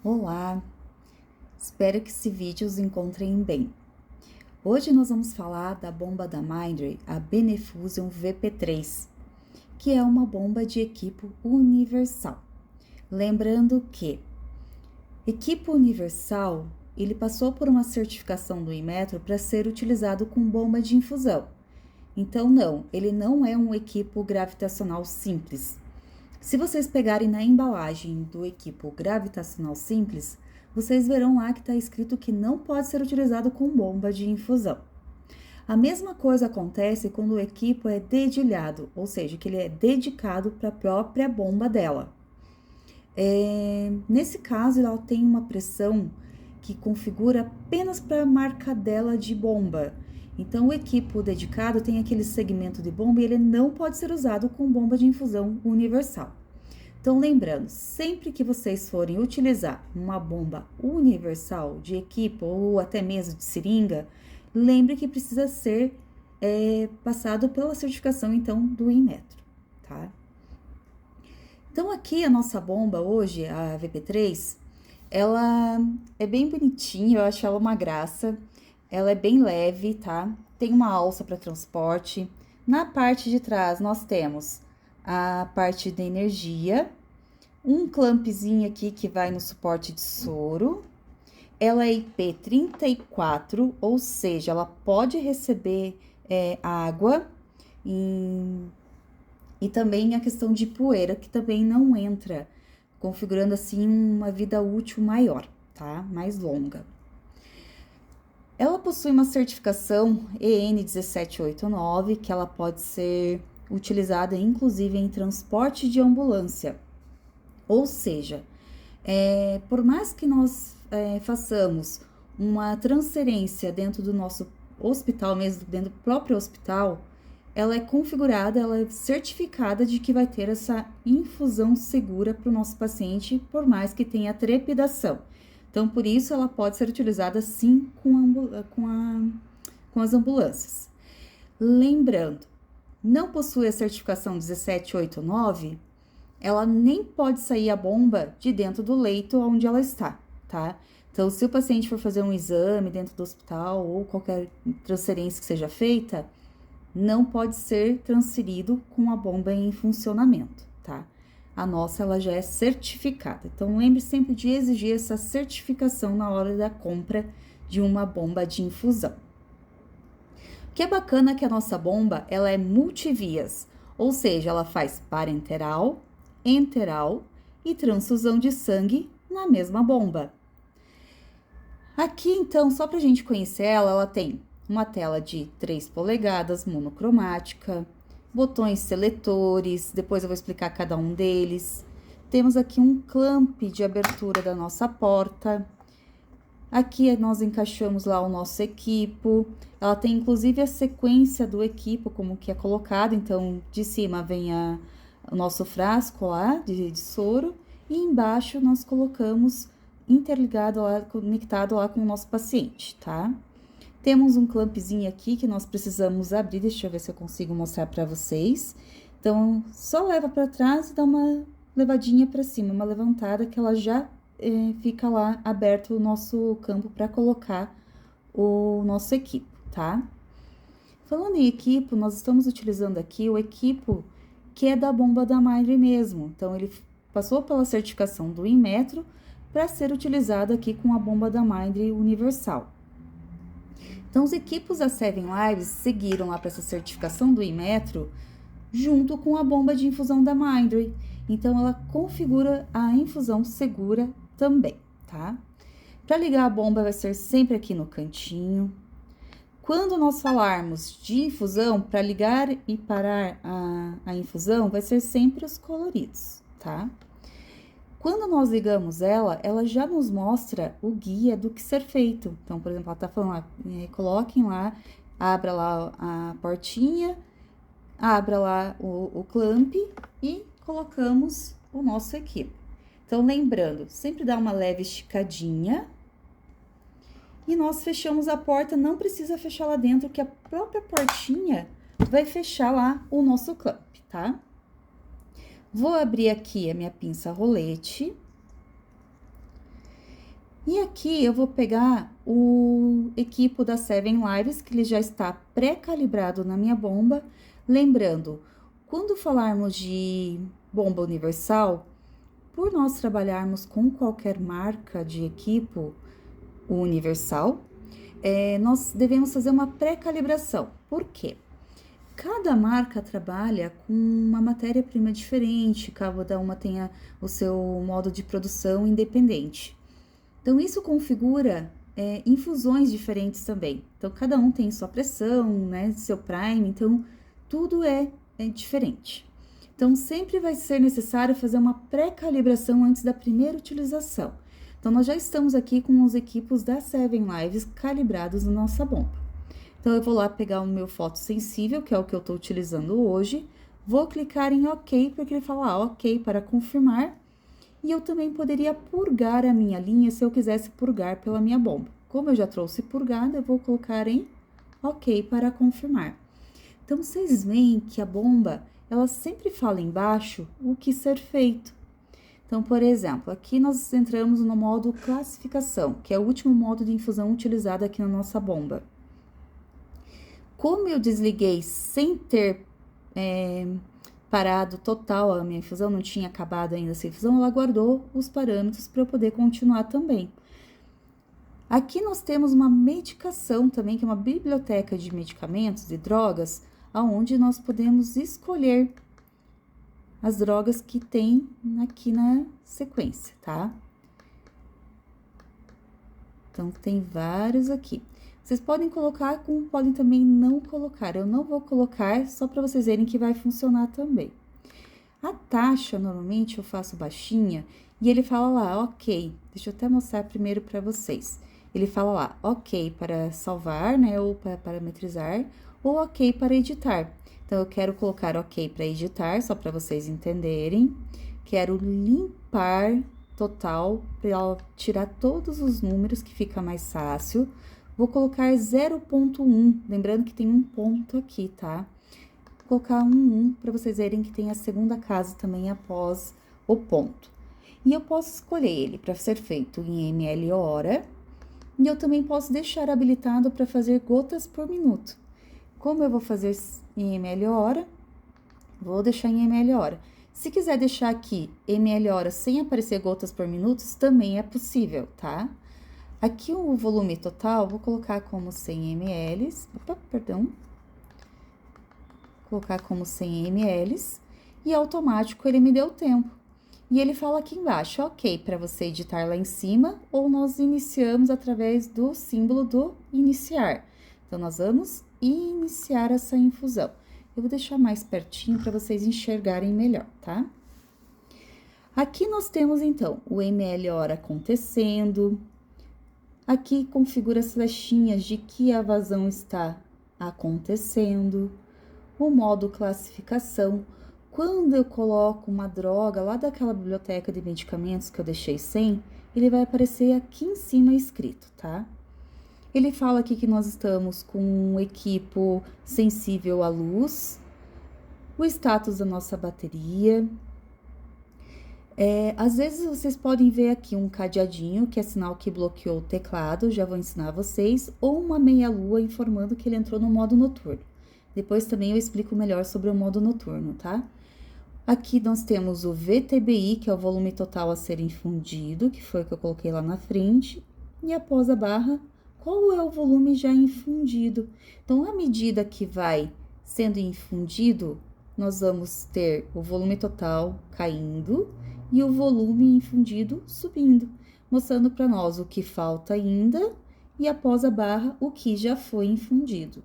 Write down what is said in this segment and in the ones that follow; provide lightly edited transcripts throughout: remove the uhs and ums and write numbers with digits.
Olá, espero que esse vídeo os encontrem bem. Hoje nós vamos falar da bomba da Mindray, a Benefusion VP3, que é uma bomba de equipo universal. Lembrando que equipo universal, ele passou por uma certificação do Inmetro para ser utilizado com bomba de infusão. Então não, ele não é um equipo gravitacional simples. Se vocês pegarem na embalagem do equipo gravitacional simples, vocês verão lá que está escrito que não pode ser utilizado com bomba de infusão. A mesma coisa acontece quando o equipo é dedilhado, ou seja, que ele é dedicado para a própria bomba dela. Nesse caso, ela tem uma pressão que configura apenas para a marca dela de bomba. Então, o equipo dedicado tem aquele segmento de bomba e ele não pode ser usado com bomba de infusão universal. Então, lembrando, sempre que vocês forem utilizar uma bomba universal de equipo ou até mesmo de seringa, lembre que precisa ser passado pela certificação, então, do Inmetro, tá? Então, aqui a nossa bomba hoje, a VP3, ela é bem bonitinha, eu acho ela uma graça. Ela é bem leve, tá? Tem uma alça para transporte. Na parte de trás, nós temos a parte da energia, um clampzinho aqui que vai no suporte de soro. Ela é IP34, ou seja, ela pode receber água e também a questão de poeira, que também não entra, configurando assim uma vida útil maior, tá? Mais longa. Ela possui uma certificação EN 1789, que ela pode ser utilizada inclusive em transporte de ambulância. Ou seja, por mais que nós façamos uma transferência dentro do nosso hospital, mesmo dentro do próprio hospital, ela é configurada, ela é certificada de que vai ter essa infusão segura para o nosso paciente, por mais que tenha trepidação. Então, por isso, ela pode ser utilizada sim com as ambulâncias. Lembrando, não possui a certificação 1789, ela nem pode sair a bomba de dentro do leito onde ela está, tá? Então, se o paciente for fazer um exame dentro do hospital ou qualquer transferência que seja feita, não pode ser transferido com a bomba em funcionamento, tá? A nossa, ela já é certificada. Então, lembre sempre de exigir essa certificação na hora da compra de uma bomba de infusão. O que é bacana é que a nossa bomba, ela é multivias, ou seja, ela faz parenteral, enteral e transfusão de sangue na mesma bomba. Aqui, então, só pra gente conhecer ela tem uma tela de 3 polegadas, monocromática, botões seletores, depois eu vou explicar cada um deles. Temos aqui um clamp de abertura da nossa porta. Aqui nós encaixamos lá o nosso equipo. Ela tem inclusive a sequência do equipo, como que é colocado. Então, de cima vem o nosso frasco lá de soro e embaixo nós colocamos interligado lá, conectado lá com o nosso paciente, tá? Temos um clampzinho aqui que nós precisamos abrir, deixa eu ver se eu consigo mostrar para vocês. Então, só leva para trás e dá uma levadinha para cima, uma levantada que ela já fica lá aberto o nosso campo para colocar o nosso equipo, tá? Falando em equipo, nós estamos utilizando aqui o equipo que é da bomba da Mindray mesmo. Então, ele passou pela certificação do Inmetro para ser utilizado aqui com a bomba da Mindray Universal. Então, os equipos da Seven Lives seguiram lá para essa certificação do Inmetro junto com a bomba de infusão da Mindray. Então, ela configura a infusão segura também, tá? Para ligar a bomba vai ser sempre aqui no cantinho. Quando nós falarmos de infusão, para ligar e parar a infusão, vai ser sempre os coloridos, tá? Quando nós ligamos ela, ela já nos mostra o guia do que ser feito. Então, por exemplo, ela tá falando lá, coloquem lá, abra lá a portinha, abra lá o clamp e colocamos o nosso equipo. Então, lembrando, sempre dá uma leve esticadinha e nós fechamos a porta, não precisa fechar lá dentro, que a própria portinha vai fechar lá o nosso clamp, tá? Vou abrir aqui a minha pinça rolete E aqui eu vou pegar o equipo da Seven Lives, que ele já está pré-calibrado na minha bomba. Lembrando, quando falarmos de bomba universal, por nós trabalharmos com qualquer marca de equipo universal, nós devemos fazer uma pré-calibração. Por quê? Cada marca trabalha com uma matéria-prima diferente, cada uma tenha o seu modo de produção independente. Então, isso configura infusões diferentes também. Então, cada um tem sua pressão, né, seu prime, então tudo é diferente. Então, sempre vai ser necessário fazer uma pré-calibração antes da primeira utilização. Então, nós já estamos aqui com os equipos da Seven Lives calibrados na nossa bomba. Então, eu vou lá pegar o meu fotossensível, que é o que eu estou utilizando hoje, vou clicar em OK, porque ele fala OK para confirmar, e eu também poderia purgar a minha linha se eu quisesse purgar pela minha bomba. Como eu já trouxe purgada, eu vou colocar em OK para confirmar. Então, vocês veem que a bomba, ela sempre fala embaixo o que ser feito. Então, por exemplo, aqui nós entramos no modo classificação, que é o último modo de infusão utilizado aqui na nossa bomba. Como eu desliguei sem ter parado total a minha infusão, não tinha acabado ainda essa infusão, ela guardou os parâmetros para eu poder continuar também. Aqui nós temos uma medicação também, que é uma biblioteca de medicamentos e drogas, aonde nós podemos escolher as drogas que tem aqui na sequência, tá? Então, tem vários aqui. Vocês podem colocar, como podem também não colocar. Eu não vou colocar, só para vocês verem que vai funcionar também. A taxa, normalmente, eu faço baixinha, e ele fala lá, OK. Deixa eu até mostrar primeiro para vocês. Ele fala lá, OK para salvar, né, ou para parametrizar, ou OK para editar. Então, eu quero colocar OK para editar, só para vocês entenderem. Quero limpar total, para tirar todos os números, que fica mais fácil. Vou colocar 0.1, lembrando que tem um ponto aqui, tá? Vou colocar 1 para vocês verem que tem a segunda casa também após o ponto. E eu posso escolher ele para ser feito em ml hora, e eu também posso deixar habilitado para fazer gotas por minuto. Como eu vou fazer em ml hora, vou deixar em ml hora. Se quiser deixar aqui ml hora sem aparecer gotas por minutos, também é possível, tá? Aqui o volume total, vou colocar como 100 ml, colocar como 100 ml, e automático ele me deu tempo. E ele fala aqui embaixo, OK, para você editar lá em cima, ou nós iniciamos através do símbolo do iniciar. Então, nós vamos iniciar essa infusão. Eu vou deixar mais pertinho para vocês enxergarem melhor, tá? Aqui nós temos, então, o ml hora acontecendo. Aqui configura as flechinhas de que a vazão está acontecendo. O modo classificação. Quando eu coloco uma droga lá daquela biblioteca de medicamentos que eu deixei sem, ele vai aparecer aqui em cima escrito, tá? Ele fala aqui que nós estamos com um equipo sensível à luz, o status da nossa bateria. Às vezes vocês podem ver aqui um cadeadinho, que é sinal que bloqueou o teclado, já vou ensinar vocês, ou uma meia-lua informando que ele entrou no modo noturno. Depois também eu explico melhor sobre o modo noturno, tá? Aqui nós temos o VTBI, que é o volume total a ser infundido, que foi o que eu coloquei lá na frente, e após a barra, qual é o volume já infundido. Então, à medida que vai sendo infundido, nós vamos ter o volume total caindo e o volume infundido subindo, mostrando para nós o que falta ainda e após a barra, o que já foi infundido.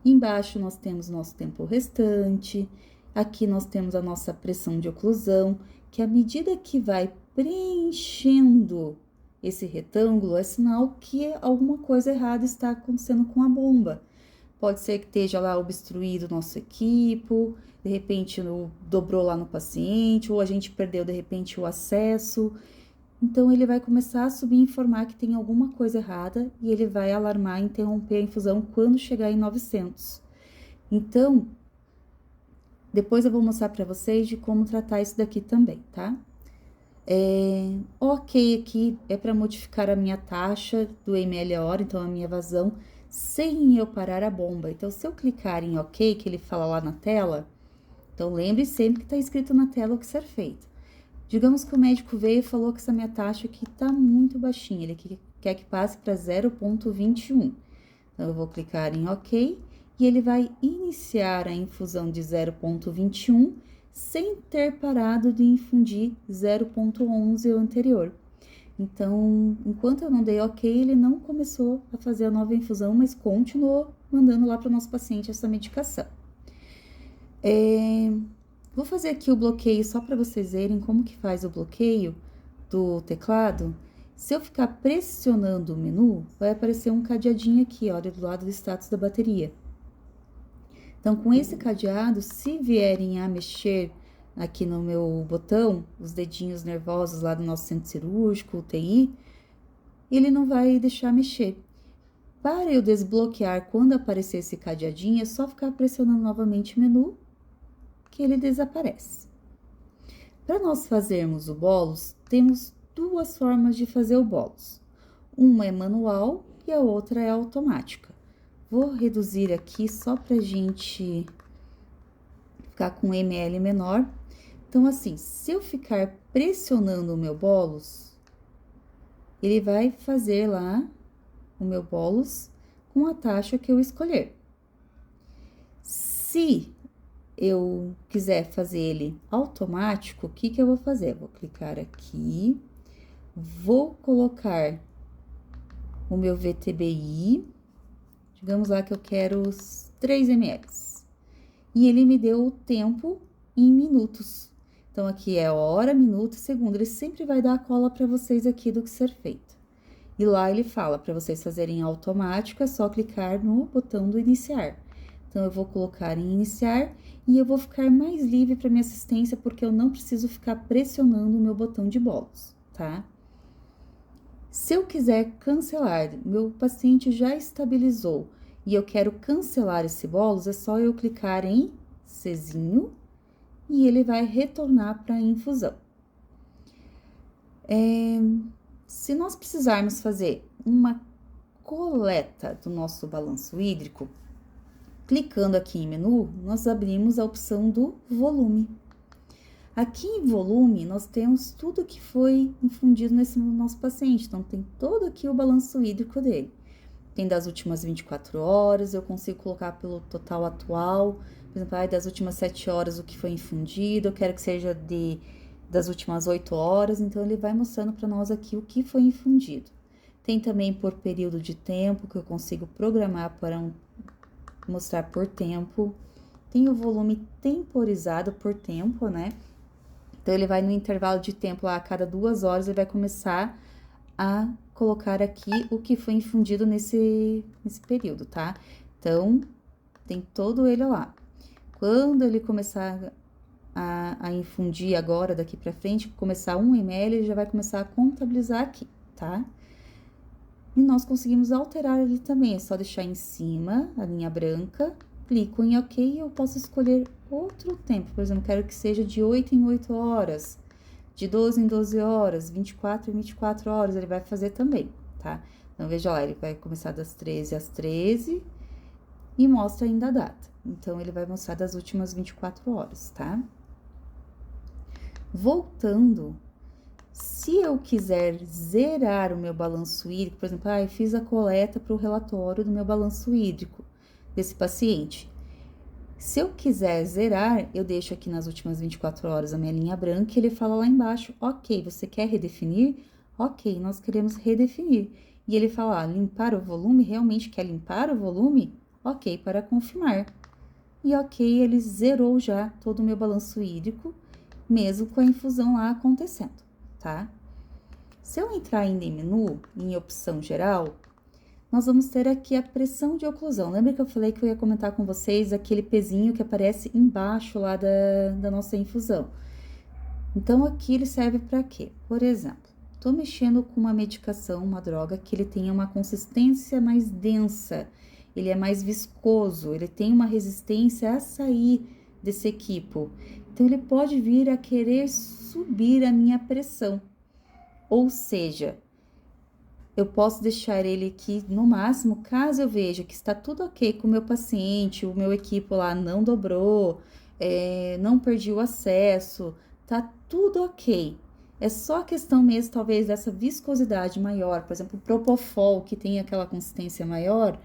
Embaixo nós temos nosso tempo restante, aqui nós temos a nossa pressão de oclusão, que à medida que vai preenchendo esse retângulo, é sinal que alguma coisa errada está acontecendo com a bomba. Pode ser que esteja lá obstruído o nosso equipo, de repente dobrou lá no paciente, ou a gente perdeu de repente o acesso. Então, ele vai começar a subir e informar que tem alguma coisa errada e ele vai alarmar e interromper a infusão quando chegar em 900. Então, depois eu vou mostrar para vocês de como tratar isso daqui também, tá? Ok, aqui é para modificar a minha taxa do ml a hora, então a minha vazão, sem eu parar a bomba. Então, se eu clicar em ok, que ele fala lá na tela, então lembre sempre que está escrito na tela o que ser feito. Digamos que o médico veio e falou que essa minha taxa aqui está muito baixinha, ele quer que passe para 0,21. Então, eu vou clicar em ok e ele vai iniciar a infusão de 0,21 sem ter parado de infundir 0,11 o anterior. Então, enquanto eu não dei ok, ele não começou a fazer a nova infusão, mas continuou mandando lá para o nosso paciente essa medicação. Vou fazer aqui o bloqueio só para vocês verem como que faz o bloqueio do teclado. Se eu ficar pressionando o menu, vai aparecer um cadeadinho aqui, olha, do lado do status da bateria. Então, com esse cadeado, se vierem a mexer aqui no meu botão, os dedinhos nervosos lá do nosso centro cirúrgico, UTI, ele não vai deixar mexer. Para eu desbloquear quando aparecer esse cadeadinho, é só ficar pressionando novamente o menu, que ele desaparece. Para nós fazermos o bolos, temos duas formas de fazer o bolos. Uma é manual e a outra é automática. Vou reduzir aqui só pra gente ficar com ml menor. Então, assim, se eu ficar pressionando o meu bolos, ele vai fazer lá o meu bolos com a taxa que eu escolher. Se eu quiser fazer ele automático, o que que eu vou fazer? Vou clicar aqui, vou colocar o meu VTBI, digamos lá que eu quero os 3 ml. E ele me deu o tempo em minutos. Então, aqui é hora, minuto e segundo. Ele sempre vai dar a cola para vocês aqui do que ser feito. E lá ele fala para vocês fazerem automático, é só clicar no botão do iniciar. Então, eu vou colocar em iniciar e eu vou ficar mais livre para minha assistência, porque eu não preciso ficar pressionando o meu botão de bolos, tá? Se eu quiser cancelar, meu paciente já estabilizou e eu quero cancelar esse bolos, é só eu clicar em Czinho e ele vai retornar para a infusão. Se nós precisarmos fazer uma coleta do nosso balanço hídrico, clicando aqui em menu, nós abrimos a opção do volume. Aqui em volume, nós temos tudo que foi infundido nesse nosso paciente. Então, tem todo aqui o balanço hídrico dele. Tem das últimas 24 horas, eu consigo colocar pelo total atual. Por exemplo, das últimas 7 horas o que foi infundido, eu quero que seja das últimas 8 horas. Então, ele vai mostrando para nós aqui o que foi infundido. Tem também por período de tempo, que eu consigo programar para mostrar por tempo. Tem o volume temporizado por tempo, né? Então, ele vai no intervalo de tempo lá, a cada 2 horas, ele vai começar a colocar aqui o que foi infundido nesse período, tá? Então, tem todo ele lá. Quando ele começar a infundir agora, daqui pra frente, começar 1 ml, ele já vai começar a contabilizar aqui, tá? E nós conseguimos alterar ali também, é só deixar em cima a linha branca, clico em OK e eu posso escolher outro tempo. Por exemplo, quero que seja de 8 em 8 horas, de 12 em 12 horas, 24 em 24 horas, ele vai fazer também, tá? Então, veja lá, ele vai começar das 13 às 13 e mostra ainda a data. Então, ele vai mostrar das últimas 24 horas, tá? Voltando, se eu quiser zerar o meu balanço hídrico, por exemplo, eu fiz a coleta para o relatório do meu balanço hídrico desse paciente. Se eu quiser zerar, eu deixo aqui nas últimas 24 horas a minha linha branca e ele fala lá embaixo, ok, você quer redefinir? Ok, nós queremos redefinir. E ele fala, limpar o volume, realmente quer limpar o volume? Ok, para confirmar. E ok, ele zerou já todo o meu balanço hídrico, mesmo com a infusão lá acontecendo, tá? Se eu entrar ainda em menu, em opção geral, nós vamos ter aqui a pressão de oclusão. Lembra que eu falei que eu ia comentar com vocês aquele pezinho que aparece embaixo lá da nossa infusão? Então, aqui ele serve para quê? Por exemplo, tô mexendo com uma medicação, uma droga, que ele tenha uma consistência mais densa, ele é mais viscoso, ele tem uma resistência a sair desse equipo. Então, ele pode vir a querer subir a minha pressão. Ou seja, eu posso deixar ele aqui no máximo, caso eu veja que está tudo ok com o meu paciente, o meu equipo lá não dobrou, não perdi o acesso, tá tudo ok. É só questão mesmo, talvez, dessa viscosidade maior, por exemplo, o Propofol, que tem aquela consistência maior,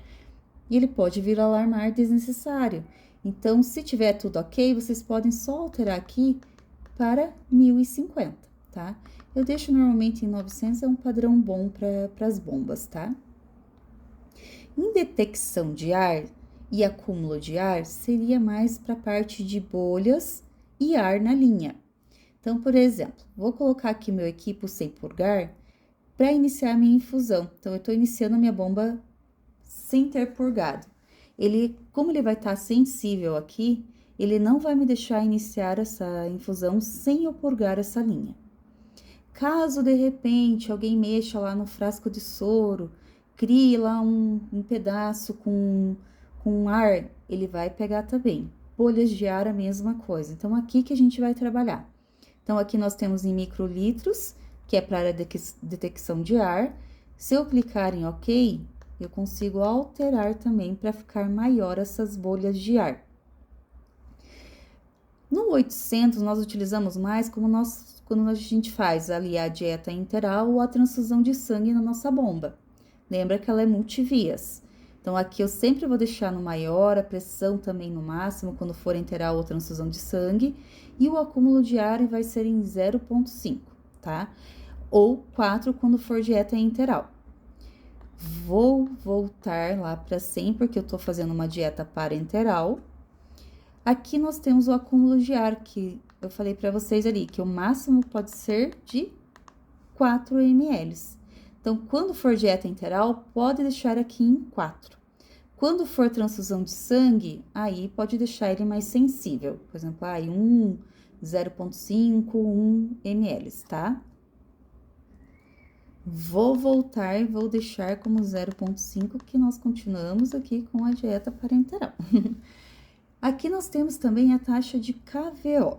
e ele pode vir a alarmar desnecessário. Então, se tiver tudo ok, vocês podem só alterar aqui para 1050, tá? Eu deixo normalmente em 900, é um padrão bom para as bombas, tá? Em detecção de ar e acúmulo de ar, seria mais para a parte de bolhas e ar na linha. Então, por exemplo, vou colocar aqui meu equipo sem purgar para iniciar minha infusão. Então, eu estou iniciando a minha bomba sem ter purgado. Como ele vai estar sensível aqui, ele não vai me deixar iniciar essa infusão sem eu purgar essa linha. Caso, de repente, alguém mexa lá no frasco de soro, crie lá um pedaço com ar, ele vai pegar também. Bolhas de ar, a mesma coisa. Então, aqui que a gente vai trabalhar. Então, aqui nós temos em microlitros, que é para a detecção de ar. Se eu clicar em OK, eu consigo alterar também para ficar maior essas bolhas de ar. No 800, nós utilizamos mais quando a gente faz ali a dieta enteral ou a transfusão de sangue na nossa bomba. Lembra que ela é multivias. Então, aqui eu sempre vou deixar no maior, a pressão também no máximo, quando for enteral ou transfusão de sangue. E o acúmulo de ar vai ser em 0,5, tá? Ou 4 quando for dieta enteral. Vou voltar lá para 100, porque eu tô fazendo uma dieta parenteral. Aqui nós temos o acúmulo de ar, que eu falei para vocês ali, que o máximo pode ser de 4 ml. Então, quando for dieta enteral, pode deixar aqui em 4. Quando for transfusão de sangue, aí pode deixar ele mais sensível. Por exemplo, aí 0,5, 1 ml, tá? Vou voltar e vou deixar como 0,5, que nós continuamos aqui com a dieta parenteral. Aqui nós temos também a taxa de KVO.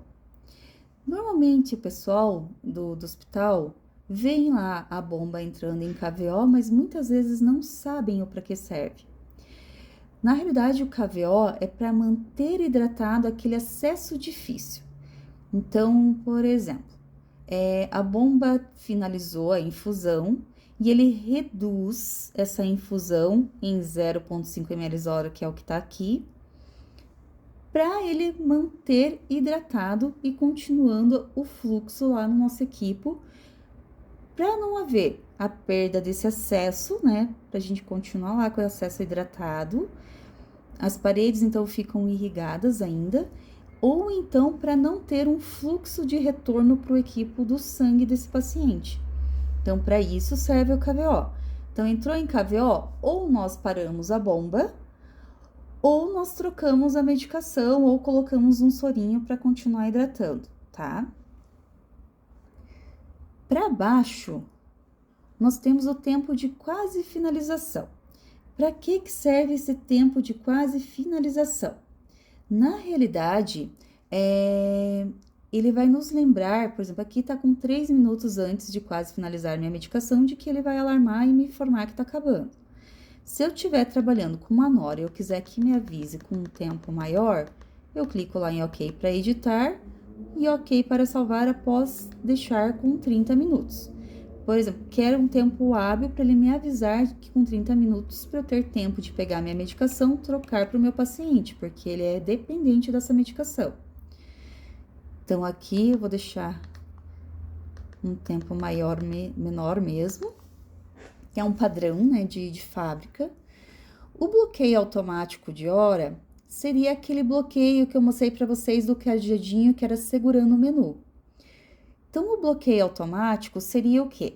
Normalmente, o pessoal do hospital vem lá a bomba entrando em KVO, mas muitas vezes não sabem o para que serve. Na realidade, o KVO é para manter hidratado aquele acesso difícil. Então, por exemplo, a bomba finalizou a infusão e ele reduz essa infusão em 0,5 ml/hora, que é o que está aqui, para ele manter hidratado e continuando o fluxo lá no nosso equipo, para não haver a perda desse acesso, né? Para a gente continuar lá com o acesso hidratado. As paredes, então, ficam irrigadas ainda, ou então para não ter um fluxo de retorno para o equipo do sangue desse paciente. Então, para isso serve o KVO. Então, entrou em KVO, ou nós paramos a bomba, ou nós trocamos a medicação, ou colocamos um sorinho para continuar hidratando, tá? Para baixo, nós temos o tempo de quase finalização. Para que serve esse tempo de quase finalização? Na realidade, ele vai nos lembrar, por exemplo, aqui tá com 3 minutos antes de quase finalizar minha medicação, de que ele vai alarmar e me informar que tá acabando. Se eu estiver trabalhando com uma nora e eu quiser que me avise com um tempo maior, eu clico lá em OK para editar e OK para salvar após deixar com 30 minutos. Por exemplo, quero um tempo hábil para ele me avisar que com 30 minutos, para eu ter tempo de pegar minha medicação, trocar para o meu paciente, porque ele é dependente dessa medicação. Então, aqui eu vou deixar um tempo menor mesmo, que é um padrão, né, de fábrica. O bloqueio automático de hora seria aquele bloqueio que eu mostrei para vocês do cadeadinho, que era segurando o menu. Então, o bloqueio automático seria o quê?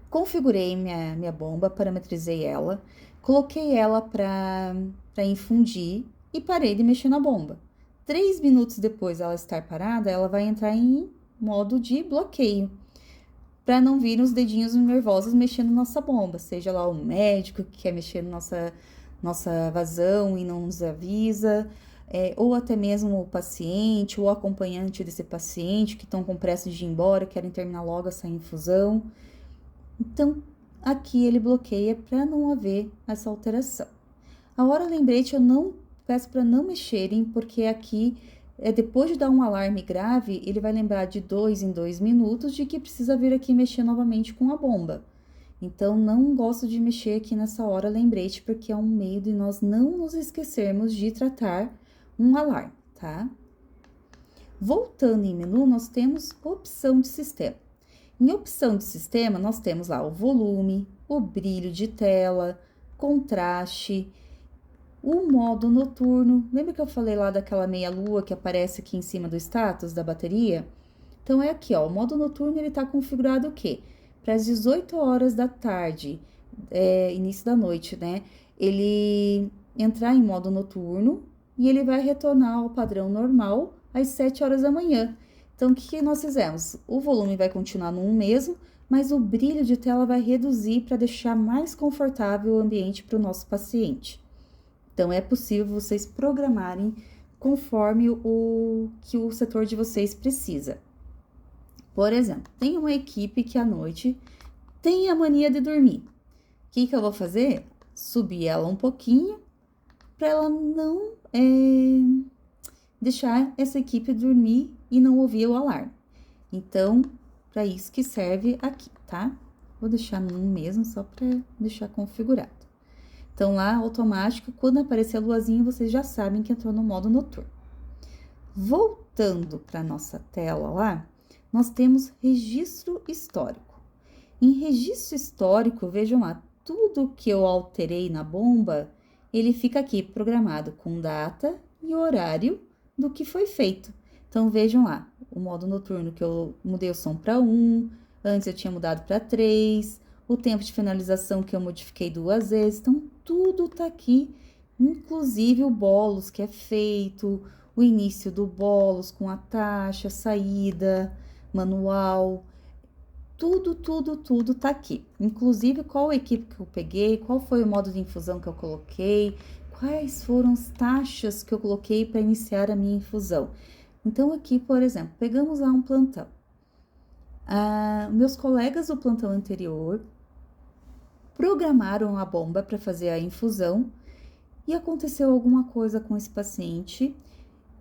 Configurei minha bomba, parametrizei ela, coloquei ela para infundir e parei de mexer na bomba. 3 minutos depois ela estar parada, ela vai entrar em modo de bloqueio, para não vir os dedinhos nervosos mexendo na nossa bomba, seja lá o médico que quer mexer na nossa vazão e não nos avisa, ou até mesmo o paciente, ou o acompanhante desse paciente, que estão com pressa de ir embora, querem terminar logo essa infusão. Então, aqui ele bloqueia para não haver essa alteração. A hora lembrete eu não peço para não mexerem, porque aqui, depois de dar um alarme grave, ele vai lembrar de 2 em 2 minutos de que precisa vir aqui mexer novamente com a bomba. Então, não gosto de mexer aqui nessa hora lembrete, porque é um meio de nós não nos esquecermos de tratar um alarme, tá? Voltando em menu, nós temos opção de sistema. Em opção de sistema, nós temos lá o volume, o brilho de tela, contraste, o modo noturno. Lembra que eu falei lá daquela meia-lua que aparece aqui em cima do status da bateria? Então, é aqui, ó, o modo noturno, ele tá configurado o quê? Para as 18 horas da tarde, início da noite, né? Ele entrar em modo noturno e ele vai retornar ao padrão normal às 7 horas da manhã. Então, o que nós fizemos? O volume vai continuar no 1 mesmo, mas o brilho de tela vai reduzir para deixar mais confortável o ambiente para o nosso paciente. Então, é possível vocês programarem conforme o que o setor de vocês precisa. Por exemplo, tem uma equipe que à noite tem a mania de dormir. O que eu vou fazer? Subir ela um pouquinho para ela não deixar essa equipe dormir e não ouvir o alarme. Então, para isso que serve aqui, tá? Vou deixar no 1 mesmo, só para deixar configurado. Então, lá, automático, quando aparecer a luazinha, vocês já sabem que entrou no modo noturno. Voltando para nossa tela lá, nós temos registro histórico. Em registro histórico, vejam lá, tudo que eu alterei na bomba, ele fica aqui programado com data e horário do que foi feito. Então, vejam lá, o modo noturno que eu mudei o som para 1, antes eu tinha mudado para 3, o tempo de finalização que eu modifiquei 2 vezes. Então, tudo tá aqui, inclusive o bolos que é feito, o início do bolos com a taxa, saída, manual, tudo tá aqui. Inclusive, qual equipe que eu peguei, qual foi o modo de infusão que eu coloquei, quais foram as taxas que eu coloquei para iniciar a minha infusão. Então, aqui, por exemplo, pegamos lá um plantão. Meus colegas do plantão anterior programaram a bomba para fazer a infusão e aconteceu alguma coisa com esse paciente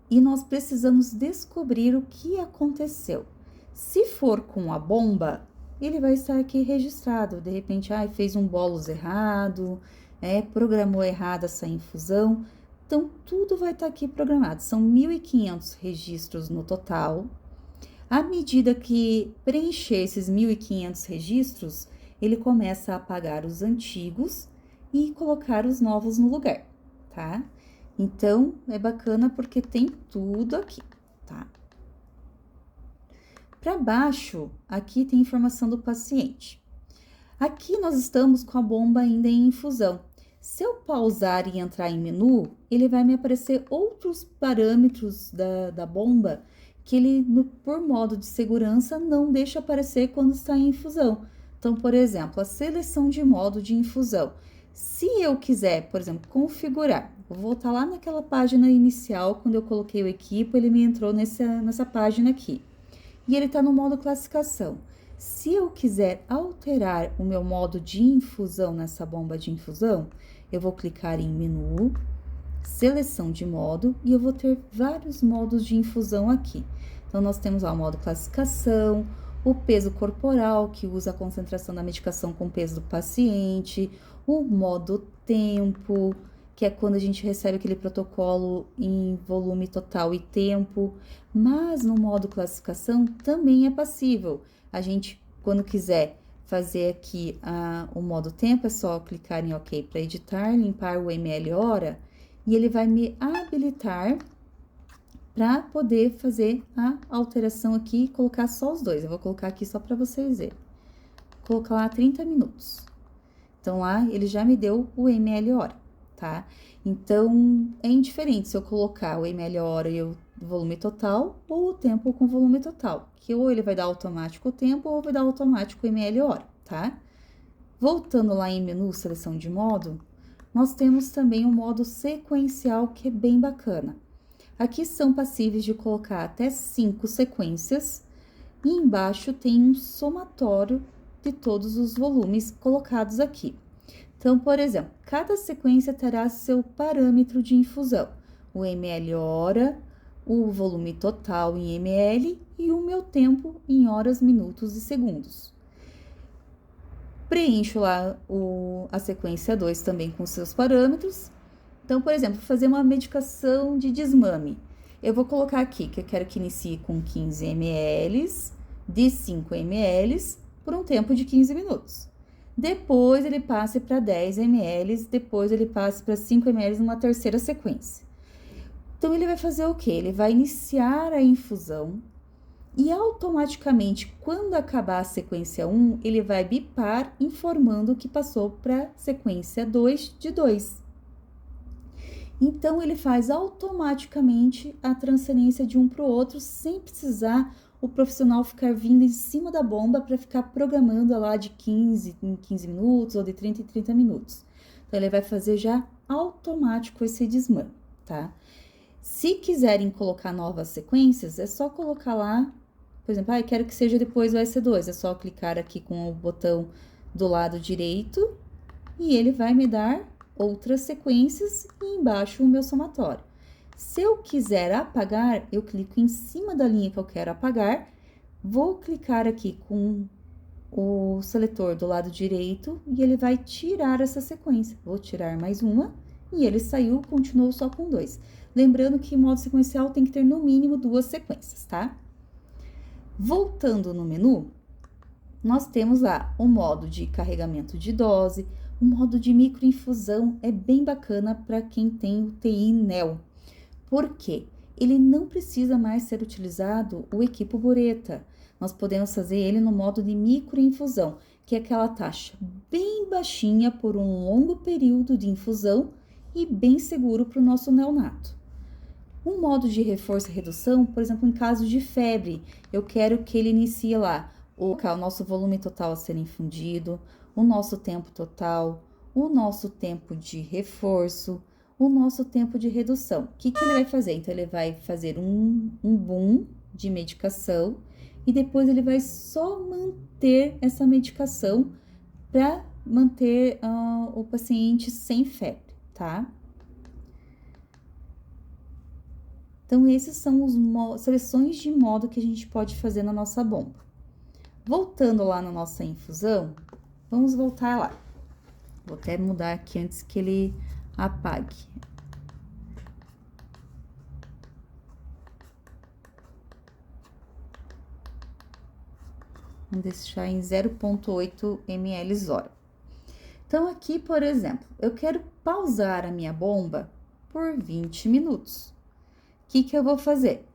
e nós precisamos descobrir o que aconteceu. Se for com a bomba, ele vai estar aqui registrado. De repente, fez um bolos errado, programou errado essa infusão. Então, tudo vai estar aqui programado. São 1.500 registros no total. À medida que preencher esses 1.500 registros, ele começa a apagar os antigos e colocar os novos no lugar, tá? Então, é bacana porque tem tudo aqui, tá? Para baixo, aqui tem informação do paciente. Aqui nós estamos com a bomba ainda em infusão. Se eu pausar e entrar em menu, ele vai me aparecer outros parâmetros da bomba que ele, por modo de segurança, não deixa aparecer quando está em infusão. Então, por exemplo, a seleção de modo de infusão. Se eu quiser, por exemplo, configurar, vou voltar lá naquela página inicial, quando eu coloquei o equipo, ele me entrou nessa página aqui. E ele está no modo classificação. Se eu quiser alterar o meu modo de infusão nessa bomba de infusão, eu vou clicar em menu, seleção de modo, e eu vou ter vários modos de infusão aqui. Então, nós temos lá o modo classificação, o peso corporal, que usa a concentração da medicação com o peso do paciente, o modo tempo, que é quando a gente recebe aquele protocolo em volume total e tempo, mas no modo classificação também é passível. A gente, quando quiser fazer aqui o modo tempo, é só clicar em OK para editar, limpar o ml hora, e ele vai me habilitar para poder fazer a alteração aqui e colocar só os dois. Eu vou colocar aqui só para vocês verem. Vou colocar lá 30 minutos. Então, lá ele já me deu o ml hora, tá? Então, é indiferente se eu colocar o ml hora e o volume total ou o tempo com volume total, que ou ele vai dar automático o tempo ou vai dar automático o ml hora, tá? Voltando lá em menu seleção de modo, nós temos também o modo sequencial, que é bem bacana. Aqui são passíveis de colocar até 5 sequências e embaixo tem um somatório de todos os volumes colocados aqui. Então, por exemplo, cada sequência terá seu parâmetro de infusão, o ml hora, o volume total em ml e o meu tempo em horas, minutos e segundos. Preencho lá a sequência 2 também com seus parâmetros. Então, por exemplo, fazer uma medicação de desmame. Eu vou colocar aqui que eu quero que inicie com 15 ml, de 5 ml, por um tempo de 15 minutos. Depois, ele passe para 10 ml, depois ele passe para 5 ml numa terceira sequência. Então, ele vai fazer o quê? Ele vai iniciar a infusão e automaticamente, quando acabar a sequência 1, ele vai bipar informando que passou para a sequência 2 de 2. Então, ele faz automaticamente a transferência de um para o outro, sem precisar o profissional ficar vindo em cima da bomba para ficar programando lá de 15 em 15 minutos ou de 30 em 30 minutos. Então, ele vai fazer já automático esse desmame, tá? Se quiserem colocar novas sequências, é só colocar lá, por exemplo, eu quero que seja depois do SC2, é só clicar aqui com o botão do lado direito e ele vai me dar outras sequências e embaixo o meu somatório. Se eu quiser apagar, eu clico em cima da linha que eu quero apagar, vou clicar aqui com o seletor do lado direito e ele vai tirar essa sequência. Vou tirar mais uma e ele saiu, continuou só com 2. Lembrando que modo sequencial tem que ter no mínimo 2 sequências, tá? Voltando no menu, nós temos lá o modo de carregamento de dose, o modo de microinfusão é bem bacana para quem tem o TI NEL. Por quê? Ele não precisa mais ser utilizado o equipo bureta. Nós podemos fazer ele no modo de microinfusão, que é aquela taxa bem baixinha por um longo período de infusão e bem seguro para o nosso neonato. O modo de reforço e redução, por exemplo, em caso de febre, eu quero que ele inicie lá o nosso volume total a ser infundido, o nosso tempo total, o nosso tempo de reforço, o nosso tempo de redução. O que ele vai fazer? Então, ele vai fazer um boom de medicação e depois ele vai só manter essa medicação para manter o paciente sem febre, tá? Então, esses são as seleções de modo que a gente pode fazer na nossa bomba. Voltando lá na nossa infusão, vamos voltar lá. Vou até mudar aqui antes que ele apague. Vamos deixar em 0,8 ml hora. Então, aqui, por exemplo, eu quero pausar a minha bomba por 20 minutos. O que eu vou fazer?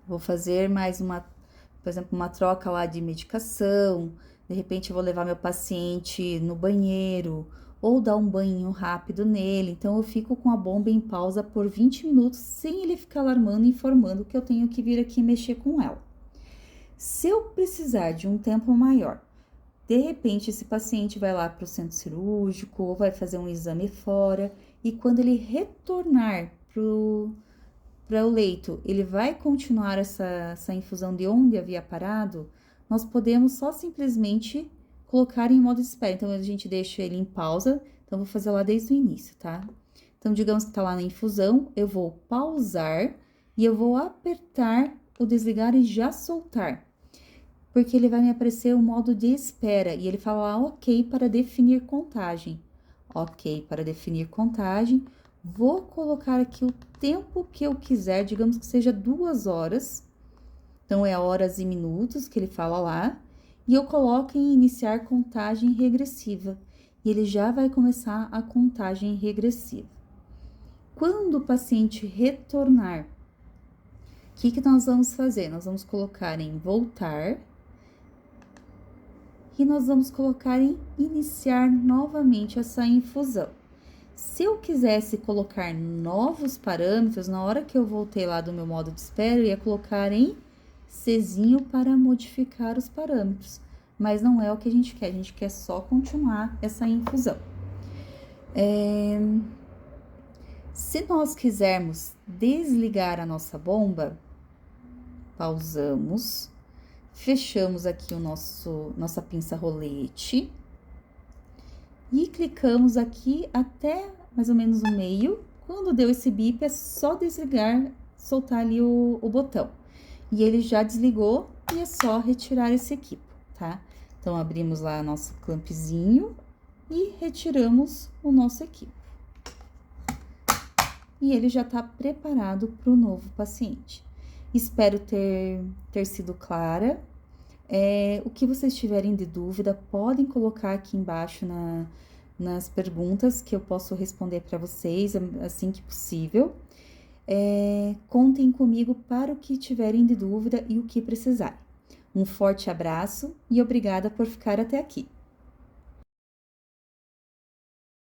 Vou fazer mais por exemplo, uma troca lá de medicação, de repente eu vou levar meu paciente no banheiro, ou dar um banho rápido nele, então eu fico com a bomba em pausa por 20 minutos, sem ele ficar alarmando e informando que eu tenho que vir aqui mexer com ela. Se eu precisar de um tempo maior, de repente esse paciente vai lá para o centro cirúrgico, ou vai fazer um exame fora, e quando ele retornar para o leito, ele vai continuar essa infusão de onde havia parado, nós podemos só simplesmente colocar em modo de espera. Então, a gente deixa ele em pausa, então, vou fazer lá desde o início, tá? Então, digamos que tá lá na infusão, eu vou pausar e eu vou apertar o desligar e já soltar. Porque ele vai me aparecer o modo de espera e ele fala lá, ok, para definir contagem. Ok, para definir contagem. Vou colocar aqui o tempo que eu quiser, digamos que seja 2 horas. Então, é horas e minutos que ele fala lá. E eu coloco em iniciar contagem regressiva. E ele já vai começar a contagem regressiva. Quando o paciente retornar, o que nós vamos fazer? Nós vamos colocar em voltar. E nós vamos colocar em iniciar novamente essa infusão. Se eu quisesse colocar novos parâmetros, na hora que eu voltei lá do meu modo de espera, eu ia colocar em Czinho para modificar os parâmetros. Mas não é o que a gente quer só continuar essa infusão. Se nós quisermos desligar a nossa bomba, pausamos, fechamos aqui nossa pinça rolete e clicamos aqui até mais ou menos o meio. Quando deu esse bip, é só desligar, soltar ali o botão. E ele já desligou e é só retirar esse equipo, tá? Então, abrimos lá nosso clampzinho e retiramos o nosso equipo. E ele já tá preparado para o novo paciente. Espero ter sido clara. O que vocês tiverem de dúvida, podem colocar aqui embaixo nas perguntas que eu posso responder para vocês assim que possível. Contem comigo para o que tiverem de dúvida e o que precisarem. Um forte abraço e obrigada por ficar até aqui.